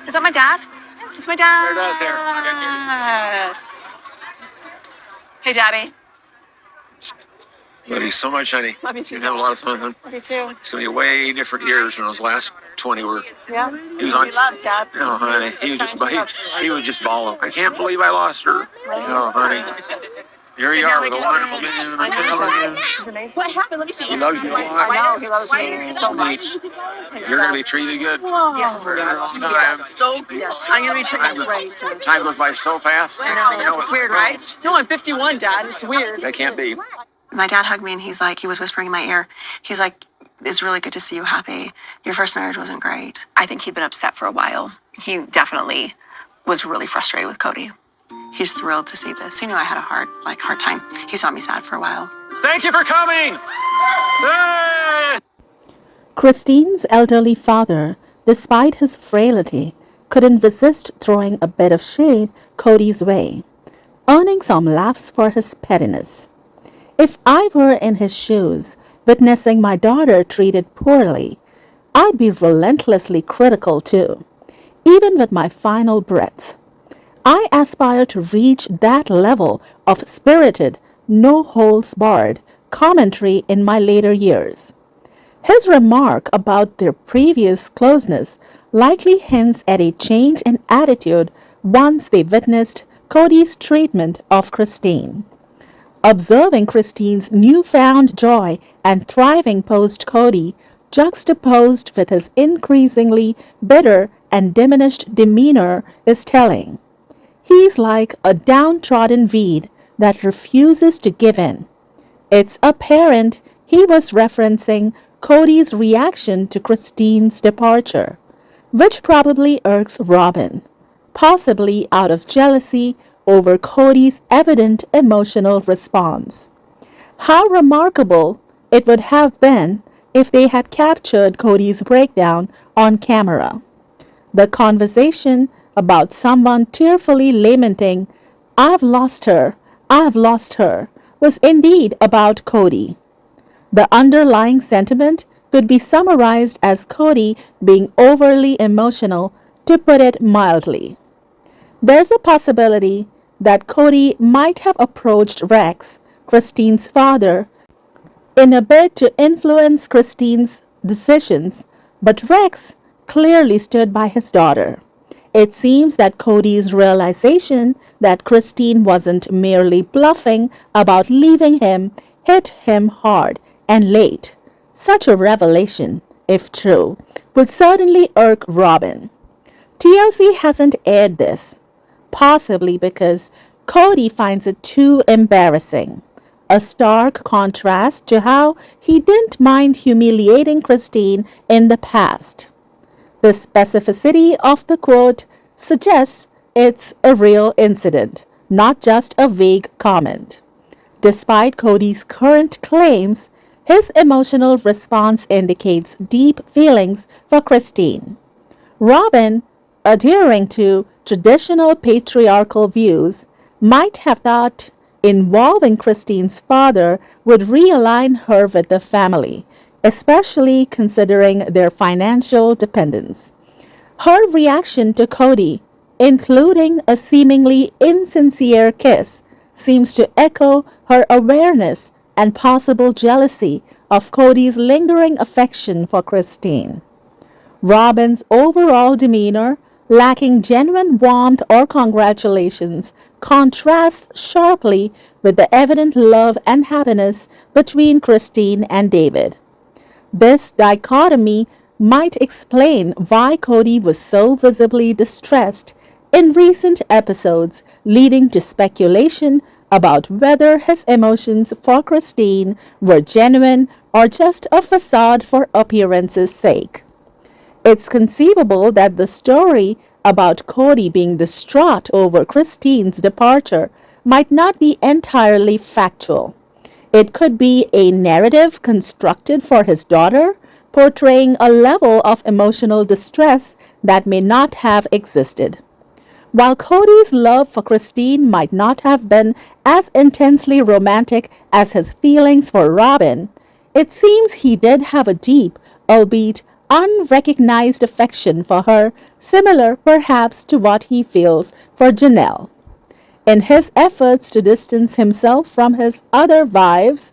Is that my dad? It's my dad. There does hair. Hey, Daddy. Love you so much, honey. Love you too. You've had a lot of fun, huh? Love you too. It's going to be way different years than those last 20 were. Yeah. He was on. We love Dad. Oh, honey. He was just bawling. I can't believe I lost her. Oh, honey. Here you are with a wonderful man. He's amazing. What happened? Let me see. He loves you a lot. I know. He loves me so much. You're going to be treated good. Yes. So yes. I'm going to be treated great too. Time goes by so fast. Next thing you know, It's weird, right? No, I'm 51, Dad. It's weird. That can't be. My dad hugged me and he was whispering in my ear. He's like, it's really good to see you happy. Your first marriage wasn't great. I think he'd been upset for a while. He definitely was really frustrated with Kody. He's thrilled to see this. He knew I had a hard time. He saw me sad for a while. Thank you for coming. Hey! Christine's elderly father, despite his frailty, couldn't resist throwing a bit of shade Kody's way, earning some laughs for his pettiness. If I were in his shoes, witnessing my daughter treated poorly, I'd be relentlessly critical too, even with my final breath. I aspire to reach that level of spirited, no-holds-barred commentary in my later years. His remark about their previous closeness likely hints at a change in attitude once they witnessed Kody's treatment of Christine. Observing Christine's newfound joy and thriving post-Kody, juxtaposed with his increasingly bitter and diminished demeanor, is telling. He's like a downtrodden weed that refuses to give in. It's apparent he was referencing Kody's reaction to Christine's departure, which probably irks Robin, possibly out of jealousy over Kody's evident emotional response. How remarkable it would have been if they had captured Kody's breakdown on camera. The conversation about someone tearfully lamenting, I've lost her, was indeed about Kody. The underlying sentiment could be summarized as Kody being overly emotional, to put it mildly. There's a possibility that Kody might have approached Rex, Christine's father, in a bid to influence Christine's decisions, but Rex clearly stood by his daughter. It seems that Kody's realization that Christine wasn't merely bluffing about leaving him hit him hard and late. Such a revelation, if true, would certainly irk Robin. TLC hasn't aired this, possibly because Kody finds it too embarrassing, a stark contrast to how he didn't mind humiliating Christine in the past. The specificity of the quote suggests it's a real incident, not just a vague comment. Despite Kody's current claims, his emotional response indicates deep feelings for Christine. Robin, adhering to traditional patriarchal views, might have thought involving Christine's father would realign her with the family, especially considering their financial dependence. Her reaction to Kody, including a seemingly insincere kiss, seems to echo her awareness and possible jealousy of Kody's lingering affection for Christine. Robin's overall demeanor, lacking genuine warmth or congratulations, contrasts sharply with the evident love and happiness between Christine and David. This dichotomy might explain why Kody was so visibly distressed in recent episodes, leading to speculation about whether his emotions for Christine were genuine or just a facade for appearance's sake. It's conceivable that the story about Kody being distraught over Christine's departure might not be entirely factual. It could be a narrative constructed for his daughter, portraying a level of emotional distress that may not have existed. While Kody's love for Christine might not have been as intensely romantic as his feelings for Robin, it seems he did have a deep, albeit unrecognized affection for her, similar perhaps to what he feels for Janelle. In his efforts to distance himself from his other wives,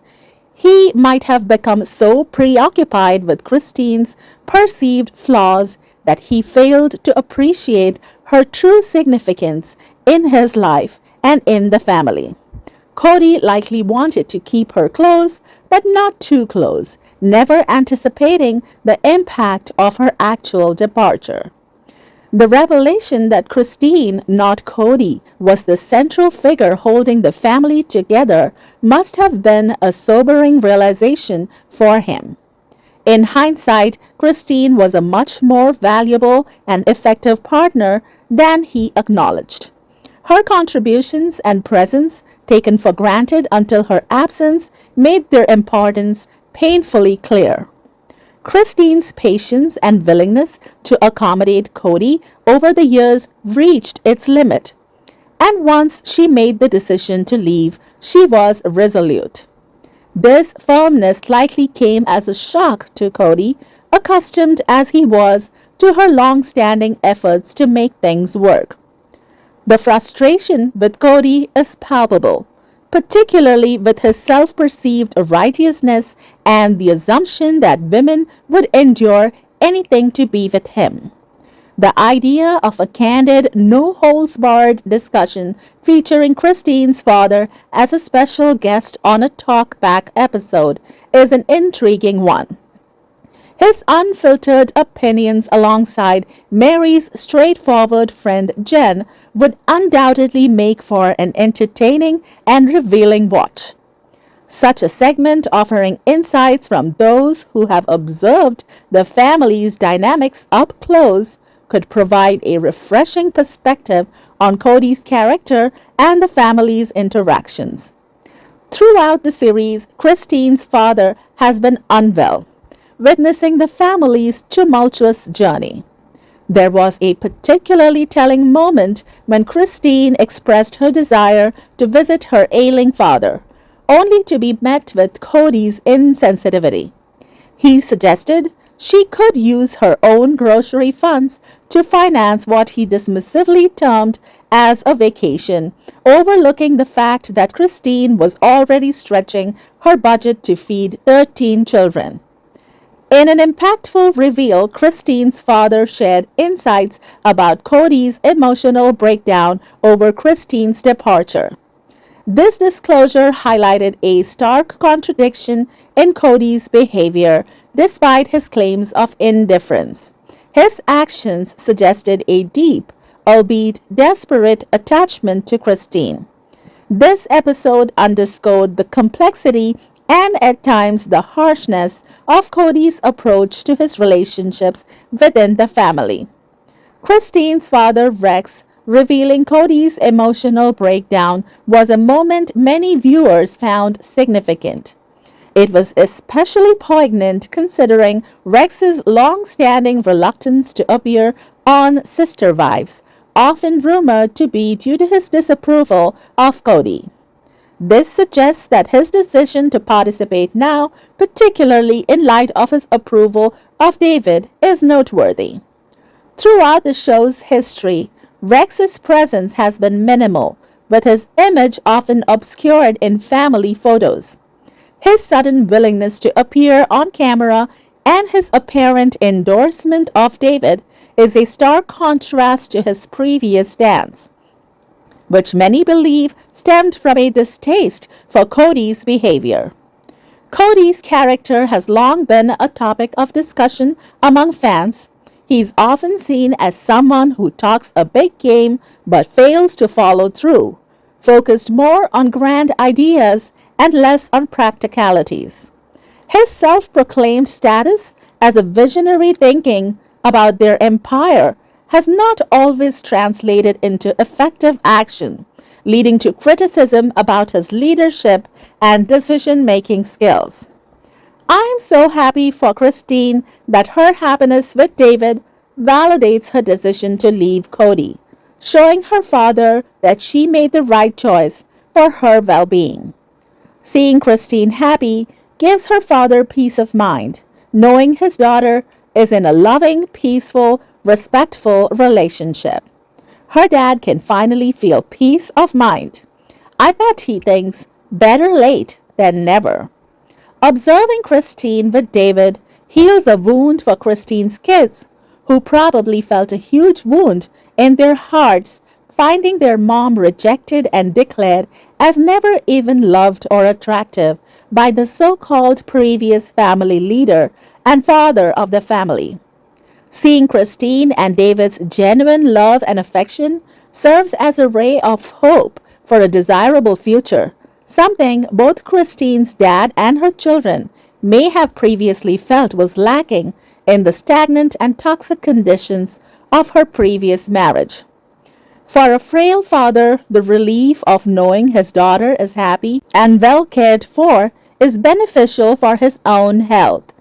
he might have become so preoccupied with Christine's perceived flaws that he failed to appreciate her true significance in his life and in the family. Kody likely wanted to keep her close, but not too close, never anticipating the impact of her actual departure. The revelation that Christine, not Kody, was the central figure holding the family together must have been a sobering realization for him. In hindsight, Christine was a much more valuable and effective partner than he acknowledged. Her contributions and presence, taken for granted until her absence, made their importance painfully clear. Christine's patience and willingness to accommodate Kody over the years reached its limit, and once she made the decision to leave, she was resolute. This firmness likely came as a shock to Kody, accustomed as he was to her long-standing efforts to make things work. The frustration with Kody is palpable, particularly with his self-perceived righteousness and the assumption that women would endure anything to be with him. The idea of a candid, no-holds-barred discussion featuring Christine's father as a special guest on a talk-back episode is an intriguing one. His unfiltered opinions alongside Mary's straightforward friend Jen would undoubtedly make for an entertaining and revealing watch. Such a segment offering insights from those who have observed the family's dynamics up close could provide a refreshing perspective on Kody's character and the family's interactions. Throughout the series, Christine's father has been unwell, witnessing the family's tumultuous journey. There was a particularly telling moment when Christine expressed her desire to visit her ailing father, only to be met with Kody's insensitivity. He suggested she could use her own grocery funds to finance what he dismissively termed as a vacation, overlooking the fact that Christine was already stretching her budget to feed 13 children. In an impactful reveal, Christine's father shared insights about Kody's emotional breakdown over Christine's departure. This disclosure highlighted a stark contradiction in Kody's behavior despite his claims of indifference. His actions suggested a deep, albeit desperate, attachment to Christine. This episode underscored the complexity and at times the harshness of Kody's approach to his relationships within the family. Christine's father, Rex, revealing Kody's emotional breakdown was a moment many viewers found significant. It was especially poignant considering Rex's long-standing reluctance to appear on Sister Wives, often rumored to be due to his disapproval of Kody. This suggests that his decision to participate now, particularly in light of his approval of David, is noteworthy. Throughout the show's history, Rex's presence has been minimal, with his image often obscured in family photos. His sudden willingness to appear on camera and his apparent endorsement of David is a stark contrast to his previous stance, which many believe stemmed from a distaste for Kody's behavior. Kody's character has long been a topic of discussion among fans. He's often seen as someone who talks a big game but fails to follow through, focused more on grand ideas and less on practicalities. His self-proclaimed status as a visionary thinking about their empire has not always translated into effective action, leading to criticism about his leadership and decision-making skills. I'm so happy for Christine that her happiness with David validates her decision to leave Kody, showing her father that she made the right choice for her well-being. Seeing Christine happy gives her father peace of mind, knowing his daughter is in a loving, peaceful, respectful relationship. Her dad can finally feel peace of mind. I bet he thinks better late than never. Observing Christine with David heals a wound for Christine's kids, who probably felt a huge wound in their hearts finding their mom rejected and declared as never even loved or attractive by the so-called previous family leader and father of the family. Seeing Christine and David's genuine love and affection serves as a ray of hope for a desirable future, something both Christine's dad and her children may have previously felt was lacking in the stagnant and toxic conditions of her previous marriage. For a frail father, the relief of knowing his daughter is happy and well cared for is beneficial for his own health.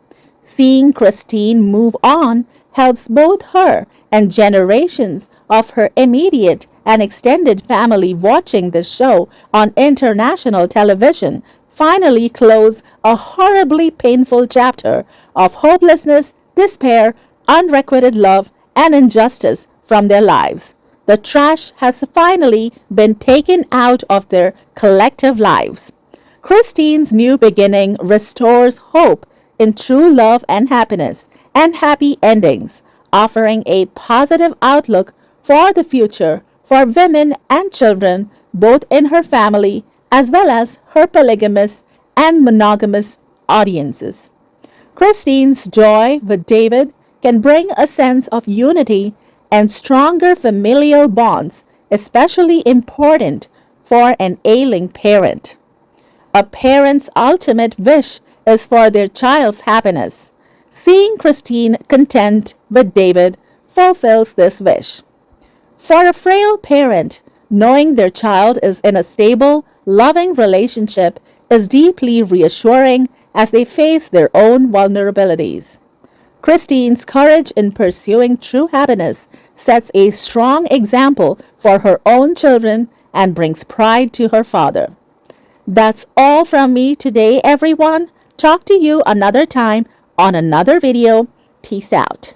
Seeing Christine move on helps both her and generations of her immediate and extended family watching this show on international television finally close a horribly painful chapter of hopelessness, despair, unrequited love, and injustice from their lives. The trash has finally been taken out of their collective lives. Christine's new beginning restores hope in true love and happiness and happy endings, offering a positive outlook for the future for women and children, both in her family as well as her polygamous and monogamous audiences. Christine's joy with David can bring a sense of unity and stronger familial bonds, especially important for an ailing parent. A parent's ultimate wish is for their child's happiness. Seeing Christine content with David fulfills this wish. For a frail parent, knowing their child is in a stable, loving relationship is deeply reassuring as they face their own vulnerabilities. Christine's courage in pursuing true happiness sets a strong example for her own children and brings pride to her father. That's all from me today, everyone. Talk to you another time on another video. Peace out.